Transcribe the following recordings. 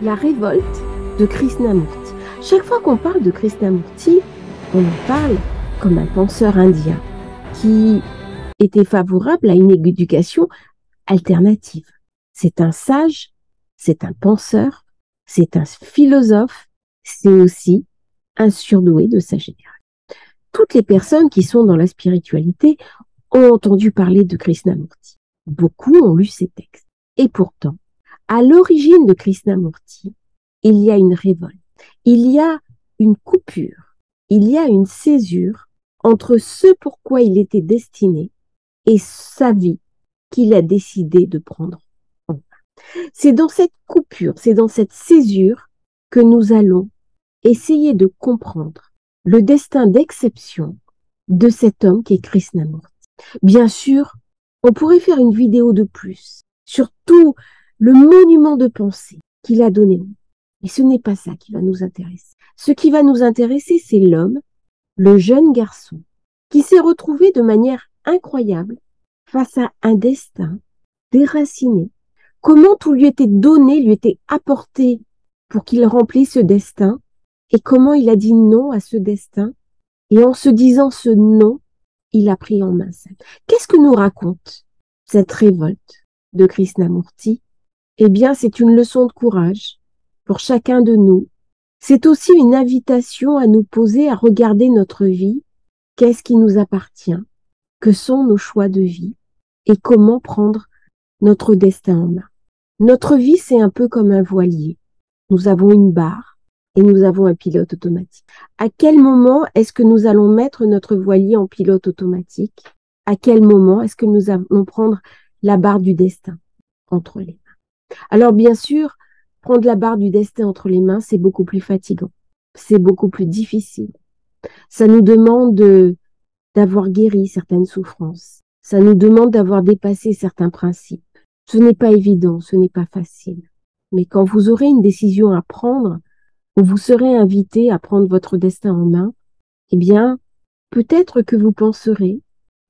la révolte de Krishnamurti. Chaque fois qu'on parle de Krishnamurti, on en parle comme un penseur indien qui était favorable à une éducation alternative. C'est un sage, c'est un penseur, c'est un philosophe, c'est aussi un surdoué de sa génération. Toutes les personnes qui sont dans la spiritualité ont entendu parler de Krishnamurti. Beaucoup ont lu ses textes. Et pourtant, à l'origine de Krishnamurti, il y a une révolte, il y a une coupure, il y a une césure entre ce pourquoi il était destiné et sa vie qu'il a décidé de prendre en main. C'est dans cette coupure, c'est dans cette césure que nous allons essayer de comprendre le destin d'exception de cet homme qui est Krishnamurti. Bien sûr, on pourrait faire une vidéo de plus sur tout le monument de pensée qu'il a donné. Mais ce n'est pas ça qui va nous intéresser. Ce qui va nous intéresser, c'est l'homme, le jeune garçon, qui s'est retrouvé de manière incroyable face à un destin déraciné. Comment tout lui était donné, lui était apporté pour qu'il remplisse ce destin, et comment il a dit non à ce destin, et en se disant ce non, il a pris en main ça. Qu'est-ce que nous raconte cette révolte de Krishnamurti? Eh bien, c'est une leçon de courage pour chacun de nous. C'est aussi une invitation à nous poser, à regarder notre vie. Qu'est-ce qui nous appartient? Que sont nos choix de vie? Et comment prendre notre destin en main? Notre vie, c'est un peu comme un voilier. Nous avons une barre et nous avons un pilote automatique. À quel moment est-ce que nous allons mettre notre voilier en pilote automatique? À quel moment est-ce que nous allons prendre la barre du destin entre les mains? Alors bien sûr, prendre la barre du destin entre les mains, c'est beaucoup plus fatigant. C'est beaucoup plus difficile. Ça nous demande d'avoir guéri certaines souffrances. Ça nous demande d'avoir dépassé certains principes. Ce n'est pas évident, ce n'est pas facile. Mais quand vous aurez une décision à prendre, où vous serez invité à prendre votre destin en main, eh bien, peut-être que vous penserez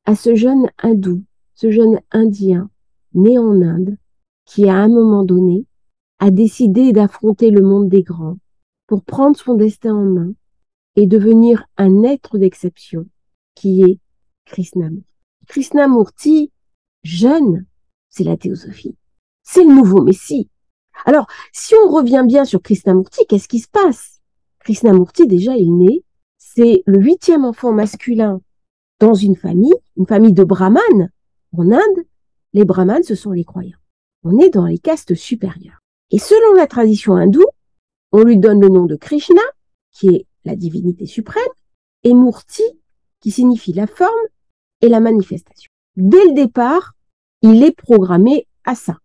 à ce jeune hindou, ce jeune indien, né en Inde, qui à un moment donné a décidé d'affronter le monde des grands pour prendre son destin en main et devenir un être d'exception qui est Krishnamurti. Krishnamurti, jeune, c'est la théosophie. C'est le nouveau Messie. Alors, si on revient bien sur Krishnamurti, qu'est-ce qui se passe? Krishnamurti, déjà, il naît, c'est le 8e enfant masculin dans une famille de brahmanes. En Inde, les brahmanes, ce sont les croyants. On est dans les castes supérieures. Et selon la tradition hindoue, on lui donne le nom de Krishna, qui est la divinité suprême, et Murti, qui signifie la forme et la manifestation. Dès le départ, il est programmé à ça.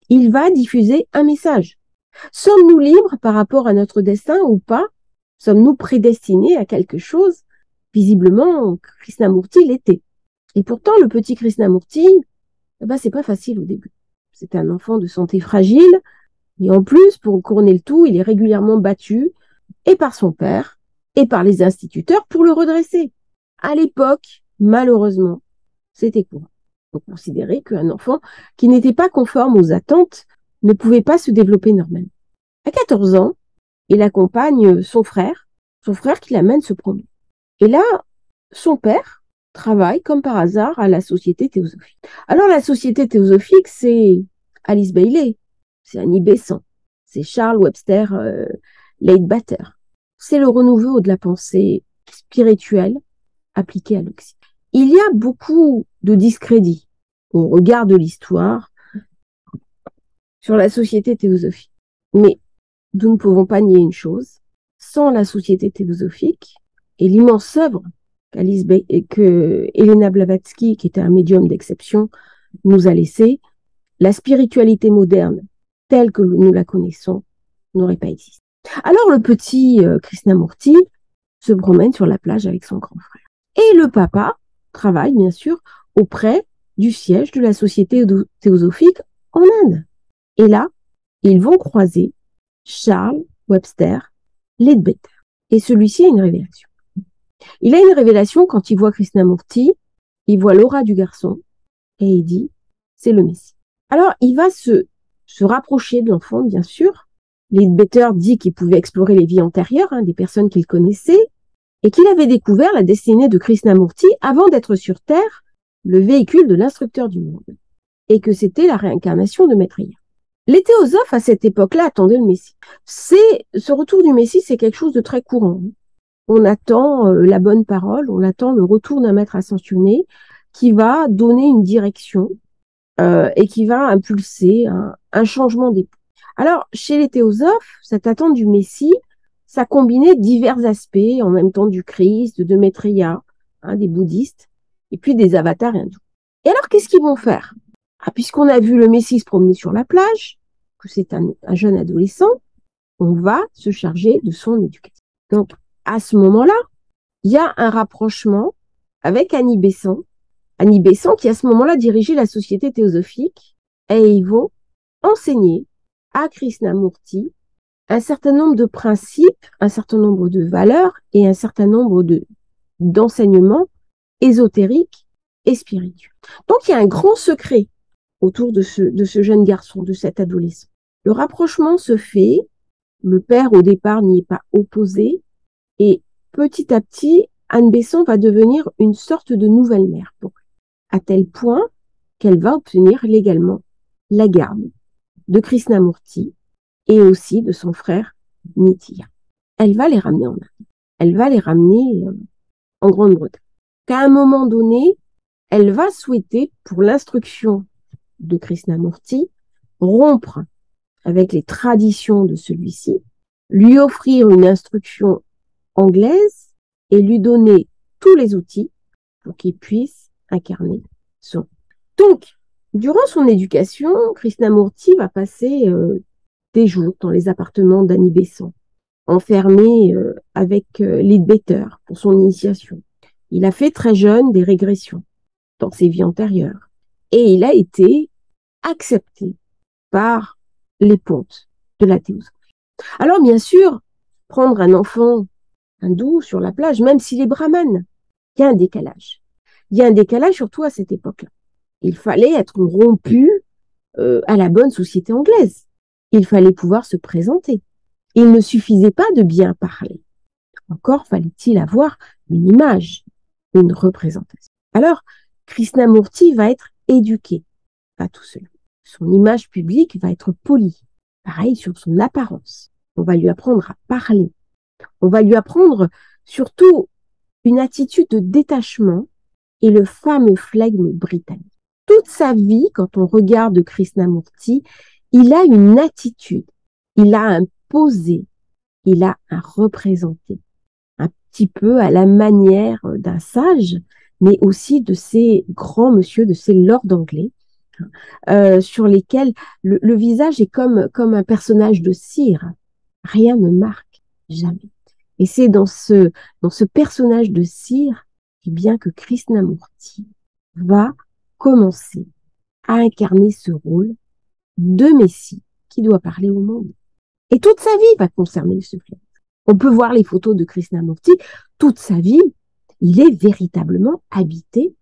Il va diffuser un message. Sommes-nous libres par rapport à notre destin ou pas? Sommes-nous prédestinés à quelque chose? Visiblement, Krishnamurti l'était. Et pourtant, le petit Krishnamurti, c'est pas facile au début. C'est un enfant de santé fragile, et en plus, pour couronner le tout, il est régulièrement battu, et par son père, et par les instituteurs pour le redresser. À l'époque, malheureusement, c'était courant. On considérait qu'un enfant qui n'était pas conforme aux attentes ne pouvait pas se développer normalement. À 14 ans, il accompagne son frère qui l'amène se promener. Et là, son père travaille comme par hasard à la Société théosophique. Alors la Société théosophique, c'est Alice Bailey, c'est Annie Besant, c'est Charles Webster Leadbeater. C'est le renouveau de la pensée spirituelle appliquée à l'Occident. Il y a beaucoup de discrédit au regard de l'histoire sur la Société théosophique. Mais nous ne pouvons pas nier une chose, sans la Société théosophique et l'immense œuvre que Helena Blavatsky, qui était un médium d'exception, nous a laissé, la spiritualité moderne, telle que nous la connaissons, n'aurait pas existé. Alors le petit Krishnamurti se promène sur la plage avec son grand frère. Et le papa travaille, bien sûr, auprès du siège de la Société théosophique en Inde. Et là, ils vont croiser Charles Webster Leadbeater. Et celui-ci a une révélation. Il a une révélation quand il voit Krishnamurti, il voit l'aura du garçon, et il dit, c'est le Messie. Alors, il va se rapprocher de l'enfant, bien sûr, Leadbeater dit qu'il pouvait explorer les vies antérieures des personnes qu'il connaissait et qu'il avait découvert la destinée de Krishnamurti avant d'être sur Terre, le véhicule de l'instructeur du monde, et que c'était la réincarnation de Maitreya. Les théosophes, à cette époque-là, attendaient le Messie. Ce retour du Messie, c'est quelque chose de très courant. On attend la bonne parole, on attend le retour d'un maître ascensionné qui va donner une direction et qui va impulser un changement d'époque. Alors, chez les théosophes, cette attente du Messie, ça combinait divers aspects, en même temps du Christ, de Maitreya, des bouddhistes, et puis des avatars hindous. Et alors, qu'est-ce qu'ils vont faire? Puisqu'on a vu le Messie se promener sur la plage, que c'est un jeune adolescent, on va se charger de son éducation. Donc, à ce moment-là, il y a un rapprochement avec Annie Besant. Annie Besant qui, à ce moment-là, dirigeait la société théosophique, et ils vont enseigner à Krishnamurti un certain nombre de principes, un certain nombre de valeurs et un certain nombre d'enseignements ésotériques et spirituels. Donc, il y a un grand secret autour de ce jeune garçon, de cet adolescent. Le rapprochement se fait, le père au départ n'y est pas opposé, et petit à petit, Anne Besant va devenir une sorte de nouvelle mère pour lui, à tel point qu'elle va obtenir légalement la garde de Krishnamurti et aussi de son frère Nitya. Elle va les ramener en Inde. Elle va les ramener en Grande-Bretagne. Qu'à un moment donné, elle va souhaiter, pour l'instruction de Krishnamurti, rompre avec les traditions de celui-ci, lui offrir une instruction anglaise et lui donner tous les outils pour qu'il puisse incarner son. Donc, durant son éducation, Krishnamurti va passer des jours dans les appartements d'Annie Besant, enfermé avec Leadbeater pour son initiation. Il a fait très jeune des régressions dans ses vies antérieures et il a été accepté par les pontes de la théosophie. Alors, bien sûr, prendre un enfant hindou sur la plage, même s'il est brahmane, il y a un décalage. Il y a un décalage surtout à cette époque-là. Il fallait être rompu à la bonne société anglaise. Il fallait pouvoir se présenter. Il ne suffisait pas de bien parler. Encore fallait-il avoir une image, une représentation. Alors, Krishnamurti va être éduqué à tout cela. Son image publique va être polie. Pareil sur son apparence. On va lui apprendre à parler. On va lui apprendre surtout une attitude de détachement et le fameux flegme britannique. Toute sa vie, quand on regarde Krishnamurti, il a une attitude, il a un posé, il a un représenté, un petit peu à la manière d'un sage, mais aussi de ces grands monsieur, de ces lords anglais, sur lesquels le visage est comme un personnage de cire. Rien ne marque, jamais. Et c'est dans ce personnage de cire, eh bien, que Krishnamurti va commencer à incarner ce rôle de Messie qui doit parler au monde. Et toute sa vie va concerner ce fleuve. On peut voir les photos de Krishnamurti. Toute sa vie, il est véritablement habité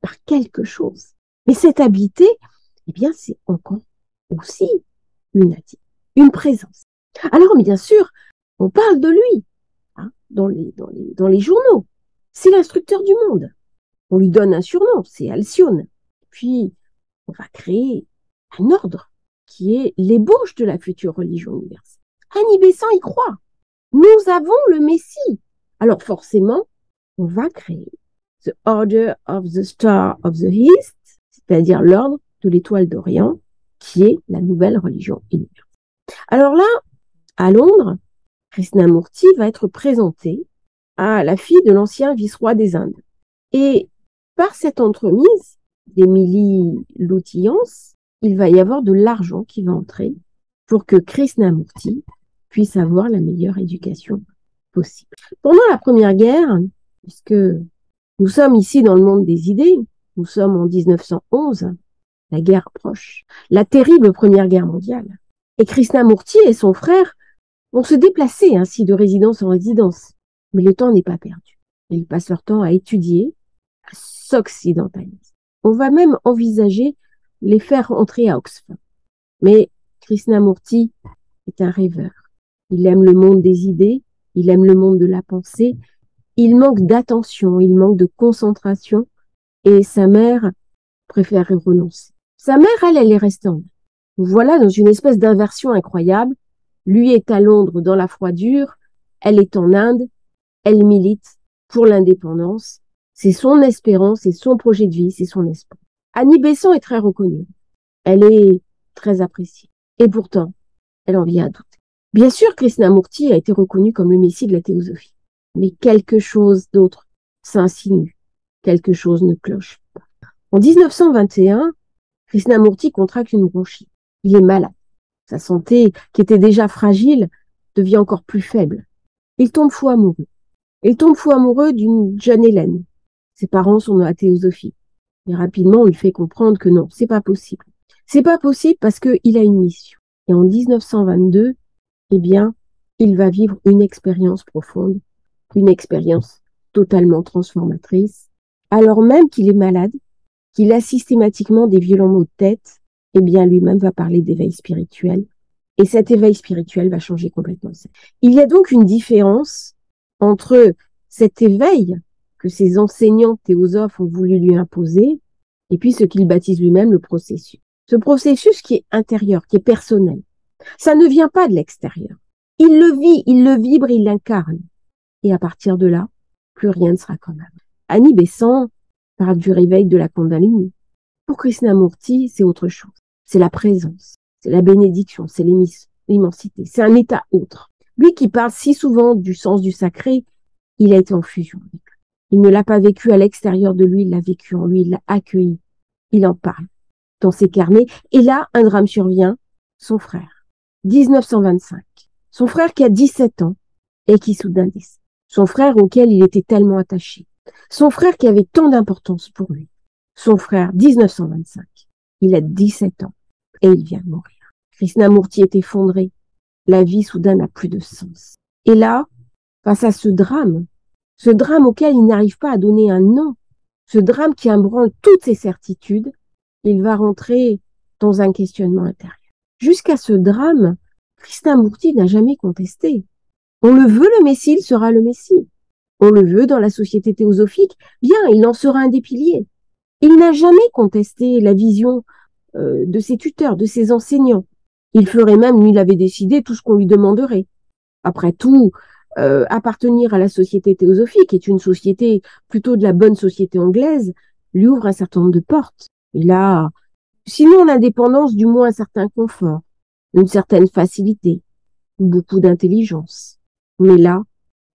par quelque chose. Mais cet habité, eh bien, c'est encore aussi une présence. Alors, bien sûr, on parle de lui dans les journaux. C'est l'instructeur du monde. On lui donne un surnom, c'est Alcyone. Puis, on va créer un ordre qui est l'ébauche de la future religion universelle. Annie Besant y croit. Nous avons le Messie. Alors forcément, on va créer The Order of the Star of the East, c'est-à-dire l'ordre de l'étoile d'Orient, qui est la nouvelle religion universelle. Alors là, à Londres, Krishnamurti va être présenté à la fille de l'ancien vice-roi des Indes. Et par cette entremise d'Emily Lutyens, il va y avoir de l'argent qui va entrer pour que Krishnamurti puisse avoir la meilleure éducation possible. Pendant la Première Guerre, puisque nous sommes ici dans le monde des idées, nous sommes en 1911, la guerre approche, la terrible Première Guerre mondiale. Et Krishnamurti et son frère vont se déplacer ainsi de résidence en résidence. Mais le temps n'est pas perdu. Ils passent leur temps à étudier, à s'occidentaliser. On va même envisager les faire entrer à Oxford. Mais Krishnamurti est un rêveur. Il aime le monde des idées, il aime le monde de la pensée, il manque d'attention, il manque de concentration et sa mère préfère y renoncer. Sa mère, elle est restée en vie. Voilà, dans une espèce d'inversion incroyable. Lui est à Londres dans la froidure, elle est en Inde, elle milite pour l'indépendance. C'est son espérance, c'est son projet de vie, c'est son espoir. Annie Besant est très reconnue. Elle est très appréciée. Et pourtant, elle en vient à douter. Bien sûr, Krishnamurti a été reconnu comme le messie de la théosophie. Mais quelque chose d'autre s'insinue. Quelque chose ne cloche pas. En 1921, Krishnamurti contracte une bronchite. Il est malade. Sa santé, qui était déjà fragile, devient encore plus faible. Il tombe fou amoureux. Il tombe fou amoureux d'une jeune Hélène. Ses parents sont dans la théosophie. Et rapidement, on lui fait comprendre que non, c'est pas possible. C'est pas possible parce qu'il a une mission. Et en 1922, eh bien, il va vivre une expérience profonde, une expérience totalement transformatrice, alors même qu'il est malade, qu'il a systématiquement des violents maux de tête, eh bien, lui-même va parler d'éveil spirituel. Et cet éveil spirituel va changer complètement ça. Il y a donc une différence entre cet éveil que ses enseignants théosophes ont voulu lui imposer et puis ce qu'il baptise lui-même le processus. Ce processus qui est intérieur, qui est personnel. Ça ne vient pas de l'extérieur. Il le vit, il le vibre, il l'incarne. Et à partir de là, plus rien ne sera comme avant. Annie Besant parle du réveil de la Kundalini. Pour Krishnamurti, c'est autre chose. C'est la présence, c'est la bénédiction, c'est l'immensité. C'est un état autre. Lui qui parle si souvent du sens du sacré, il a été en fusion avec lui. Il ne l'a pas vécu à l'extérieur de lui, il l'a vécu en lui, il l'a accueilli. Il en parle dans ses carnets. Et là, un drame survient, son frère. 1925. Son frère qui a 17 ans et qui soudain décède. Son frère auquel il était tellement attaché. Son frère qui avait tant d'importance pour lui. Son frère, 1925. Il a 17 ans et il vient de mourir. Krishnamurti est effondré. La vie soudain n'a plus de sens. Et là, face à ce drame auquel il n'arrive pas à donner un nom, ce drame qui ébranle toutes ses certitudes, il va rentrer dans un questionnement intérieur. Jusqu'à ce drame, Krishnamurti n'a jamais contesté. On le veut le Messie, il sera le Messie. On le veut dans la société théosophique, bien, il en sera un des piliers. Il n'a jamais contesté la vision de ses tuteurs, de ses enseignants. Il ferait même, il avait décidé, tout ce qu'on lui demanderait. Après tout, appartenir à la société théosophique, qui est une société plutôt de la bonne société anglaise, lui ouvre un certain nombre de portes. Il a, sinon l'indépendance, du moins un certain confort, une certaine facilité, beaucoup d'intelligence. Mais là,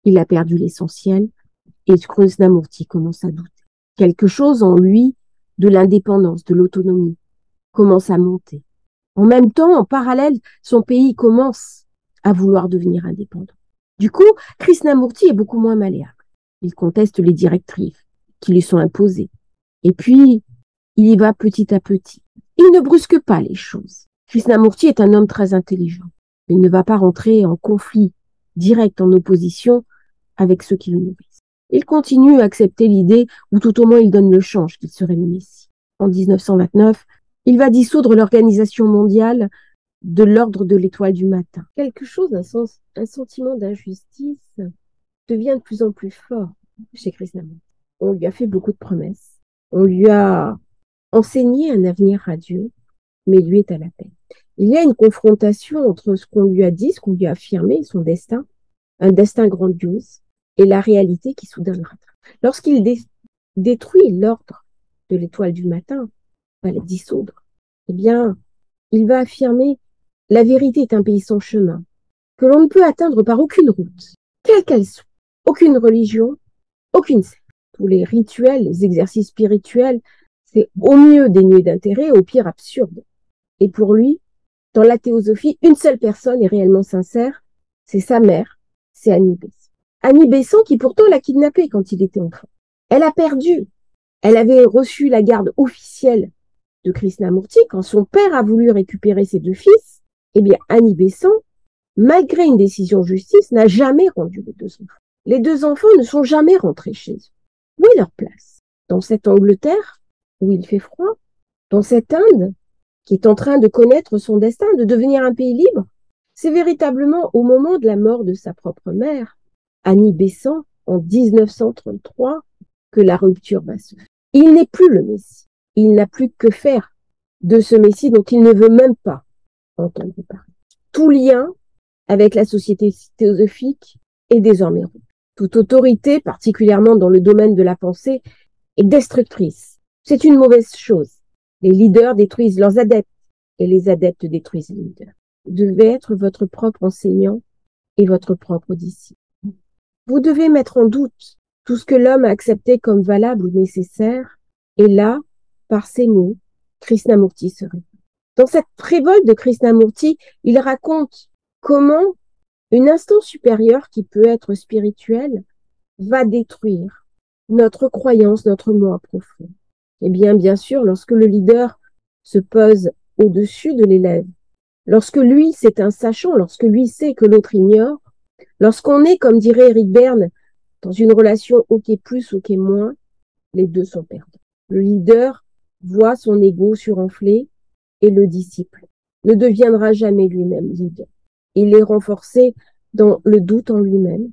il a perdu l'essentiel et Krishnamurti commence à douter. Quelque chose en lui de l'indépendance, de l'autonomie, commence à monter. En même temps, en parallèle, son pays commence à vouloir devenir indépendant. Du coup, Krishnamurti est beaucoup moins malléable. Il conteste les directives qui lui sont imposées. Et puis, il y va petit à petit. Il ne brusque pas les choses. Krishnamurti est un homme très intelligent. Il ne va pas rentrer en conflit direct, en opposition avec ceux qui le nourrissent. Il continue à accepter l'idée, ou tout au moins il donne le change qu'il serait le Messie. En 1929, il va dissoudre l'organisation mondiale de l'ordre de l'étoile du matin. Quelque chose, un sentiment d'injustice devient de plus en plus fort chez Krishnamurti. On lui a fait beaucoup de promesses. On lui a enseigné un avenir radieux, mais lui est à la peine. Il y a une confrontation entre ce qu'on lui a dit, ce qu'on lui a affirmé, son destin, un destin grandiose, et la réalité qui soudain le rattrape. Lorsqu'il détruit l'ordre de l'étoile du matin, va la dissoudre, eh bien, il va affirmer la vérité est un pays sans chemin, que l'on ne peut atteindre par aucune route, quelle qu'elle soit, aucune religion, aucune secte. Tous les rituels, les exercices spirituels, c'est au mieux dénué d'intérêt, au pire absurde. Et pour lui, dans la théosophie, une seule personne est réellement sincère, c'est sa mère, c'est Annie Besant. Annie Besant qui pourtant l'a kidnappée quand il était enfant. Elle a perdu. Elle avait reçu la garde officielle de Krishnamurti quand son père a voulu récupérer ses deux fils. Eh bien, Annie Besant, malgré une décision de justice, n'a jamais rendu les deux enfants. Les deux enfants ne sont jamais rentrés chez eux. Où est leur place? Dans cette Angleterre où il fait froid? Dans cette Inde qui est en train de connaître son destin, de devenir un pays libre? C'est véritablement au moment de la mort de sa propre mère, Annie Besant, en 1933, que la rupture va se faire. Il n'est plus le Messie. Il n'a plus que faire de ce Messie dont il ne veut même pas entendre parler. Tout lien avec la société théosophique est désormais rompu. Toute autorité, particulièrement dans le domaine de la pensée, est destructrice. C'est une mauvaise chose. Les leaders détruisent leurs adeptes et les adeptes détruisent les leaders. Vous devez être votre propre enseignant et votre propre disciple. Vous devez mettre en doute tout ce que l'homme a accepté comme valable ou nécessaire, et là, par ces mots, Krishnamurti se révolte. Dans cette révolte de Krishnamurti, il raconte comment une instance supérieure qui peut être spirituelle va détruire notre croyance, notre moi profond. Eh bien sûr, lorsque le leader se pose au-dessus de l'élève, lorsque lui, c'est un sachant, lorsque lui sait que l'autre ignore, lorsqu'on est, comme dirait Eric Berne, dans une relation OK plus, OK moins, les deux sont perdants. Le leader voit son ego surenflé et le disciple ne deviendra jamais lui-même leader. Il est renforcé dans le doute en lui-même.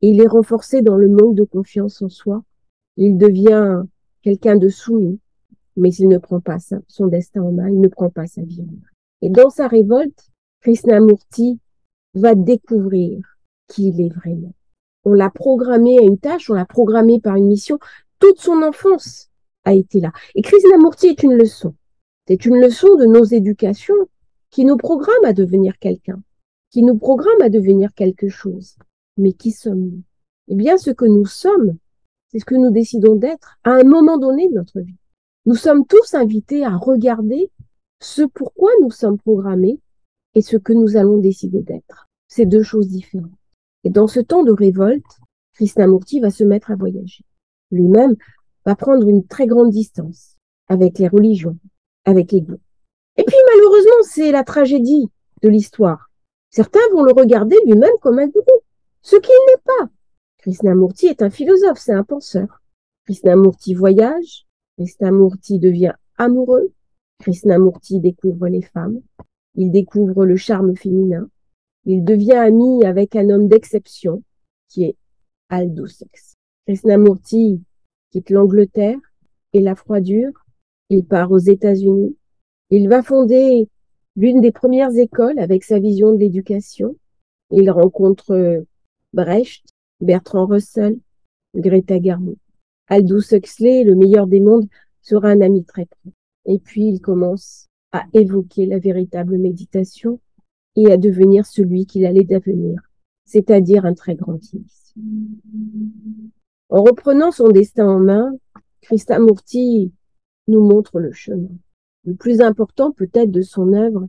Il est renforcé dans le manque de confiance en soi. Il devient quelqu'un de soumis, mais il ne prend pas son destin en main, il ne prend pas sa vie en main. Et dans sa révolte, Krishnamurti va découvrir qui il est vraiment. On l'a programmé à une tâche, on l'a programmé par une mission. Toute son enfance a été là. Et Krishnamurti est une leçon. C'est une leçon de nos éducations qui nous programme à devenir quelqu'un, qui nous programme à devenir quelque chose. Mais qui sommes-nous? Eh bien, ce que nous sommes, c'est ce que nous décidons d'être à un moment donné de notre vie. Nous sommes tous invités à regarder ce pourquoi nous sommes programmés et ce que nous allons décider d'être. C'est deux choses différentes. Et dans ce temps de révolte, Krishnamurti va se mettre à voyager. Lui-même va prendre une très grande distance avec les religions, avec l'ego. Et puis malheureusement, c'est la tragédie de l'histoire. Certains vont le regarder lui-même comme un gourou, ce qu'il n'est pas. Krishnamurti est un philosophe, c'est un penseur. Krishnamurti voyage, Krishnamurti devient amoureux, Krishnamurti découvre les femmes, il découvre le charme féminin, il devient ami avec un homme d'exception qui est Aldous Huxley. Krishnamurti quitte l'Angleterre et la froidure, il part aux États-Unis, il va fonder l'une des premières écoles avec sa vision de l'éducation, il rencontre Brecht, Bertrand Russell, Greta Garbo. Aldous Huxley, le meilleur des mondes, sera un ami très proche. Et puis il commence à évoquer la véritable méditation et à devenir celui qu'il allait devenir, c'est-à-dire un très grand initié. En reprenant son destin en main, Krishnamurti nous montre le chemin. Le plus important peut-être de son œuvre,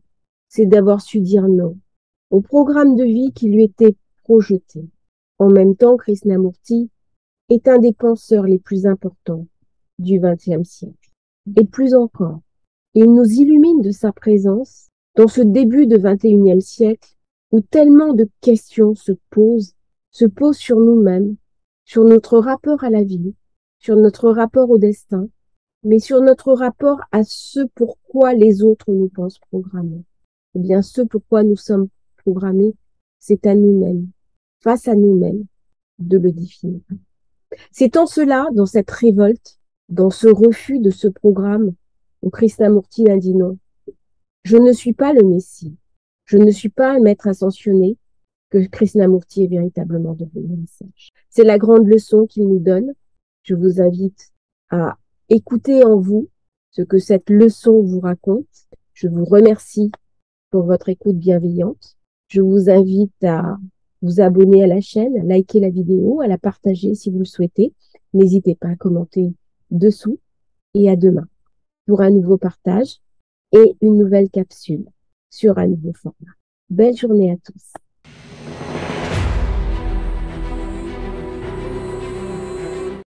c'est d'avoir su dire non au programme de vie qui lui était projeté. En même temps, Krishnamurti est un des penseurs les plus importants du XXe siècle. Et plus encore, il nous illumine de sa présence dans ce début de XXIe siècle où tellement de questions se posent sur nous-mêmes, sur notre rapport à la vie, sur notre rapport au destin, mais sur notre rapport à ce pourquoi les autres nous pensent programmés. Eh bien, ce pourquoi nous sommes programmés, c'est à nous-mêmes, face à nous-mêmes, de le définir. C'est en cela, dans cette révolte, dans ce refus de ce programme, où Krishnamurti a dit non. Je ne suis pas le Messie, je ne suis pas un maître ascensionné, que Krishnamurti est véritablement devenu un sage. C'est la grande leçon qu'il nous donne. Je vous invite à écouter en vous ce que cette leçon vous raconte. Je vous remercie pour votre écoute bienveillante. Je vous invite à vous abonner à la chaîne, à liker la vidéo, à la partager si vous le souhaitez. N'hésitez pas à commenter dessous et à demain pour un nouveau partage et une nouvelle capsule sur un nouveau format. Belle journée à tous.